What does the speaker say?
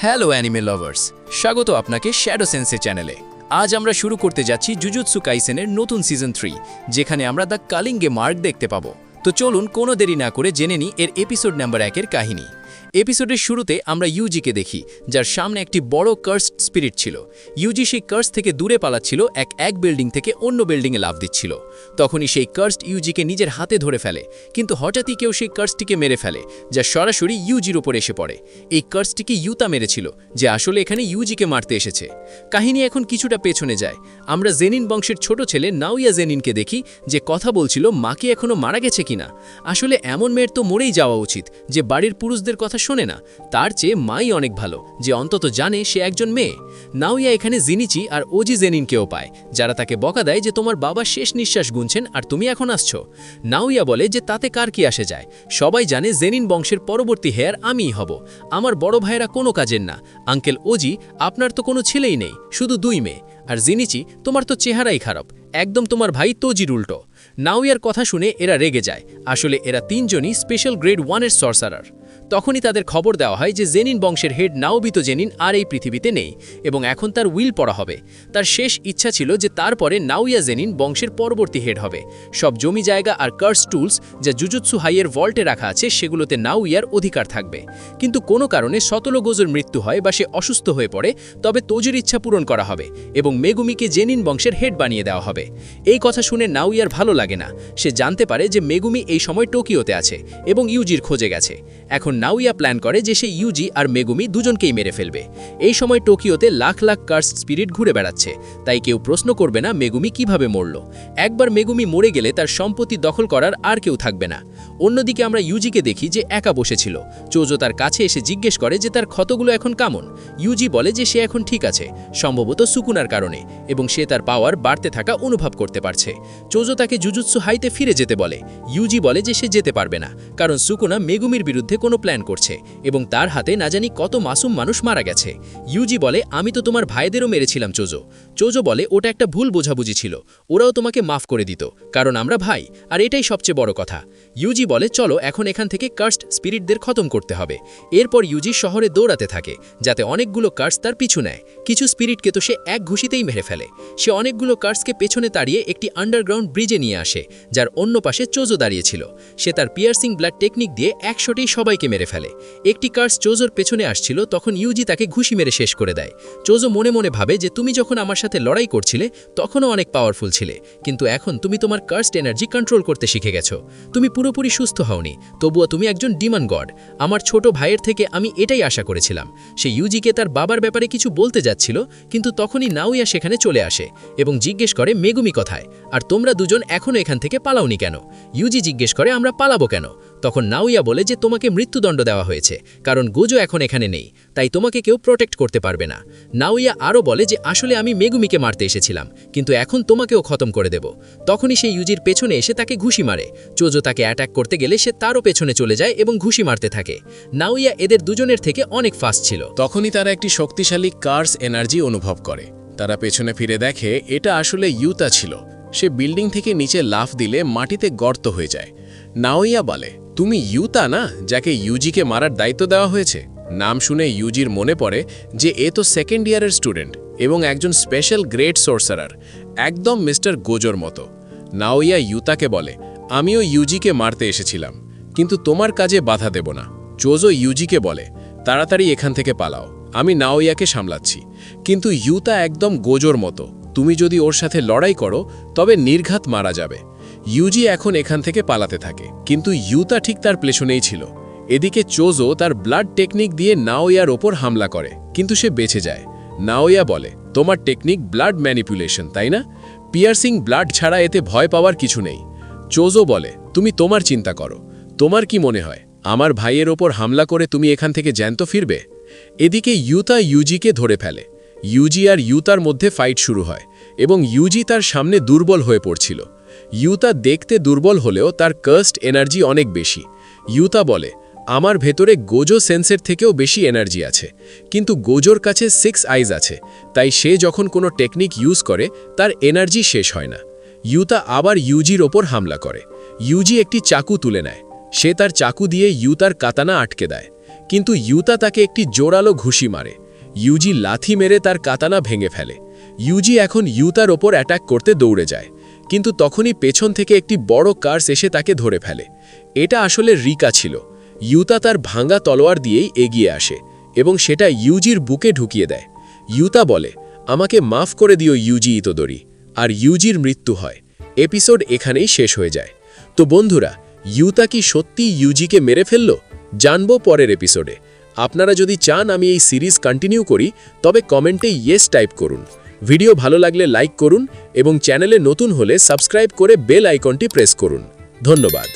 Hello anime lovers, স্বাগত আপনাকে shadow সেন্সে চ্যানেলে। আজ আমরা শুরু করতে যাচ্ছি জুজুৎসু কাইসেনের নতুন সিজন 3, যেখানে আমরা দ্য কালিঙ্গে মার্ক দেখতে পাবো। তো চলুন কোনো দেরি না করে জেনে নিই এর এপিসোড নাম্বার 1-এর কাহিনী। এপিসোডের শুরুতে আমরা ইউজিকে দেখি, যার সামনে একটি বড় কার্সড স্পিরিট ছিল। ইউজি সেই কার্স থেকে দূরে পালাচ্ছিল, এক বিল্ডিং থেকে অন্য বিল্ডিংয়ে লাফ দিচ্ছিল। তখনই সেই কার্সড ইউজিকে নিজের হাতে ধরে ফেলে, কিন্তু হঠাৎই কেউ সেই কার্সটিকে মেরে ফেলে, যা সরাসরি ইউজির উপর এসে পড়ে। এই কার্সটিকে ইউতা মেরেছিল, যে আসলে এখানে ইউজিকে মারতে এসেছে। কাহিনী এখন কিছুটা পেছনে যায়। আমরা জেনিন বংশের ছোট ছেলে নাওইয়া জেনিনকে দেখি, যে কথা বলছিল মাকে এখনো মারা গেছে কিনা। আসলে এমন মেয়ের তো মরেই যাওয়া উচিত, যে বাড়ির পুরুষদের কথা শোনে না। তার চেয়ে মাই অনেক ভালো, যে অন্তত জানে সে একজন মেয়ে। নাওইয়া এখানে জিনিচি আর ওজি জেনিনকেও পায়, যারা তাকে বকা দেয় যে তোমার বাবা শেষ নিঃশ্বাস গুনছেন আর তুমি এখন আসছো। নাওইয়া বলে যে তাতে কার কি আসে যায়, সবাই জানে জেনিন বংশের পরবর্তী হেয়ার আমিই হব। আমার বড় ভাইয়েরা কোনো কাজের না। আঙ্কেল ওজি, আপনার তো কোনো ছেলেই নেই, শুধু 2 মেয়ে। আর জিনিচি, তোমার তো চেহারাই খারাপ, একদম তোমার ভাই তোজির উল্টো। নাওইয়ার কথা শুনে এরা রেগে যায়। আসলে এরা 3 জনই স্পেশাল গ্রেড 1-এর সর্সারার। তখনই তাদের খবর দেওয়া হয় যে জেনিন বংশের হেড নাওবিতো জেনিন আর এই পৃথিবীতে নেই, এবং এখন তার উইল পড়া হবে। তার শেষ ইচ্ছা ছিল যে তারপরে নাওইয়া জেনিন বংশের পরবর্তী হেড হবে। সব জমি জায়গা আর কার্স টুলস যা জুজুৎসু হাইয়ের ভল্টে রাখা আছে, সেগুলোতে নাওইয়ার অধিকার থাকবে। কিন্তু কোনো কারণে সতলো গোজোর মৃত্যু হয় বা সে অসুস্থ হয়ে পড়ে, তবে তোজির ইচ্ছা পূরণ করা হবে এবং মেগুমিকে জেনিন বংশের হেড বানিয়ে দেওয়া হবে। এই কথা শুনে নাওইয়ার ভালো লাগে না। সে জানতে পারে যে মেগুমি এই সময় টোকিওতে আছে এবং ইউজির খোঁজে গেছে। এখন নাওইয়া প্ল্যান করে যে সে ইউজি আর মেগুমি দুজনকেই মেরে ফেলবে। এই সময় টোকিওতে লাখ লাখ কার্সড স্পিরিট ঘুরে বেড়াচ্ছে, তাই কেউ প্রশ্ন করবে না মেগুমি কিভাবে মরল। একবার মেগুমি মরে গেলে তার সম্পত্তি দখল করার আর কেউ থাকবে না। অন্যদিকে আমরা ইউজিকে দেখি যে একা বসেছিল। চোজো তার কাছে এসে জিজ্ঞেস করে যে তার ক্ষতগুলো এখন কেমন। ইউজি বলে যে সে এখন ঠিক আছে, সম্ভবত সুকুনার কারণে, এবং সে তার পাওয়ার বাড়তে থাকা অনুভব করতে পারছে। চোজো তাকে জুজুৎসু হাইতে ফিরে যেতে বলে। ইউজি বলে যে সে যেতে পারবে না, কারণ সুকুনা মেগুমির বিরুদ্ধে কোনো প্ল্যান করছে এবং তার হাতে না জানি কত মাসুম মানুষ মারা গেছে। ইউজি বলে আমি তো তোমার ভাইদেরও মেরেছিলাম চোজো। চোজো বলে ওটা একটা ভুল বোঝাবুঝি ছিল, ওরাও তোমাকে মাফ করে দিত, কারণ আমরা ভাই, আর এটাই সবচেয়ে বড় কথা। ইউজি বলে চলো এখন এখান থেকে কার্সড স্পিরিটদের খতম করতে হবে। এরপর ইউজি শহরে দৌড়াতে থাকে, যাতে অনেকগুলো কার্স তার পিছু নেয়। কিছু স্পিরিটকে তো সে এক ঘুষিতেই মেরে ফেলে। সে অনেকগুলো কার্সকে পেছনে তাড়িয়ে একটি আন্ডারগ্রাউন্ড ব্রিজে নিয়ে আসে, যার অন্য পাশে চোজো দাঁড়িয়েছিল। সে তার পিয়ার্সিং ব্লাড টেকনিক দিয়ে একশোটেই সবাইকে মেরে ফেলে। একটি কার্স চোজোর পেছনে আসছিল, তখন ইউজি তাকে ঘুষি মেরে শেষ করে দেয়। চোজো মনে মনে ভাবে যে তুমি যখন আমার সাথে লড়াই করছিলে তখনও অনেক পাওয়ারফুল ছিলে, কিন্তু এখন তুমি তোমার কার্সড এনার্জি কন্ট্রোল করতে শিখে গেছো। তুমি পুরোপুরি সুস্থ হওনি, তবুও তুমি একজন ডিমন গড। আমার ছোট ভাইয়ের থেকে আমি এটাই আশা করেছিলাম। সে ইউজিকে তার বাবার ব্যাপারে কিছু বলতে যাচ্ছিল, কিন্তু তখনই নাওইয়া সেখানে চলে আসে এবং জিজ্ঞেস করে মেগুমি কোথায়, আর তোমরা দুজন এখনও এখান থেকে পালাওনি কেন। ইউজি জিজ্ঞেস করে আমরা পালাবো কেন। তখন নাওইয়া বলে যে তোমাকে মৃত্যুদণ্ড দেওয়া হয়েছে, কারণ গোজো এখন এখানে নেই, তাই তোমাকে কেউ প্রোটেক্ট করতে পারবে না। নাওইয়া আরও বলে যে আসলে আমি মেগুমিকে মারতে এসেছিলাম, কিন্তু এখন তোমাকেও খতম করে দেব। তখনই সে ইউজির পেছনে এসে তাকে ঘুষি মারে। চোজো তাকে অ্যাটাক করতে গেলে সে তারও পেছনে চলে যায় এবং ঘুষি মারতে থাকে। নাওইয়া এদের দুজনের থেকে অনেক ফাস্ট ছিল। তখনই তারা একটি শক্তিশালী কার্স এনার্জি অনুভব করে। তারা পেছনে ফিরে দেখে এটা আসলে ইউতা ছিল। সে বিল্ডিং থেকে নিচে লাফ দিলে মাটিতে গর্ত হয়ে যায়। নাওইয়া বলে তুমি ইউতা না, যাকে ইউজিকে মারার দায়িত্ব দেওয়া হয়েছে। নাম শুনে ইউজির মনে পড়ে যে এ তো 2nd ইয়ারের স্টুডেন্ট এবং একজন স্পেশাল গ্রেট সোর্সারার, একদম মিস্টার গোজোর মতো। নাওইয়া ইউতাকে বলে আমিও ইউজিকে মারতে এসেছিলাম, কিন্তু তোমার কাজে বাধা দেব না। চোজো ইউজিকে বলে তাড়াতাড়ি এখান থেকে পালাও, আমি নাওইয়াকে সামলাচ্ছি। কিন্তু ইউতা একদম গোজোর মতো, তুমি যদি ওর সাথে লড়াই করো তবে নির্ঘাত মারা যাবে। ইউজি এখন এখান থেকে পালাতে থাকে, কিন্তু ইউতা ঠিক তার পেছনেই ছিল। এদিকে চোজো তার ব্লাড টেকনিক দিয়ে নাওইয়ার ওপর হামলা করে, কিন্তু সে বেঁচে যায়। নাওইয়া বলে তোমার টেকনিক ব্লাড ম্যানিপুলেশন, তাই না? পিয়ার্সিং ব্লাড ছাড়া এতে ভয় পাওয়ার কিছু নেই। চোজো বলে তুমি তোমার চিন্তা করো, তোমার কি মনে হয় আমার ভাইয়ের ওপর হামলা করে তুমি এখান থেকে জ্যান্ত ফিরবে? এদিকে ইউতা ইউজিকে ধরে ফেলে। ইউজি আর ইউতার মধ্যে ফাইট শুরু হয় এবং ইউজি তার সামনে দুর্বল হয়ে পড়ছিল। ইউতা দেখতে দুর্বল হলেও তার কার্সড এনার্জি অনেক বেশি। ইউতা বলে আমার ভেতরে গোজো সেন্সের থেকেও বেশি এনার্জি আছে, কিন্তু গোজোর কাছে 6 আইজ আছে, তাই সে যখন কোনো টেকনিক ইউজ করে তার এনার্জি শেষ হয় না। ইউতা আবার ইউজির ওপর হামলা করে। ইউজি একটি চাকু তুলে নেয়। সে তার চাকু দিয়ে ইউতার কাতানা আটকে দেয়, কিন্তু ইউতা তাকে একটি জোরালো ঘুষি মারে। ইউজি লাথি মেরে তার কাতানা ভেঙে ফেলে। ইউজি এখন ইউতার ওপর অ্যাটাক করতে দৌড়ে যায়, কিন্তু তখনই পেছন থেকে একটি বড় কার্স এসে তাকে ধরে ফেলে। এটা আসলে রিকা ছিল। ইউতা তার ভাঙা তলোয়ার দিয়েই এগিয়ে আসে এবং সেটা ইউজির বুকে ঢুকিয়ে দেয়। ইউতা বলে, আমাকে মাফ করে দিও ইউজি ইতোদরি, আর ইউজির মৃত্যু হয়। এপিসোড এখানেই শেষ হয়ে যায়। তো বন্ধুরা, ইউতা কি সত্যি ইউজিকে মেরে ফেলল? জানবো পরের এপিসোডে। আপনারা যদি চান আমি এই সিরিজ কন্টিনিউ করি, তবে কমেন্টে ইয়েস টাইপ করুন। ভিডিও ভালো লাগলে লাইক করুন এবং চ্যানেলে নতুন হলে সাবস্ক্রাইব করে বেল আইকনটি প্রেস করুন। ধন্যবাদ।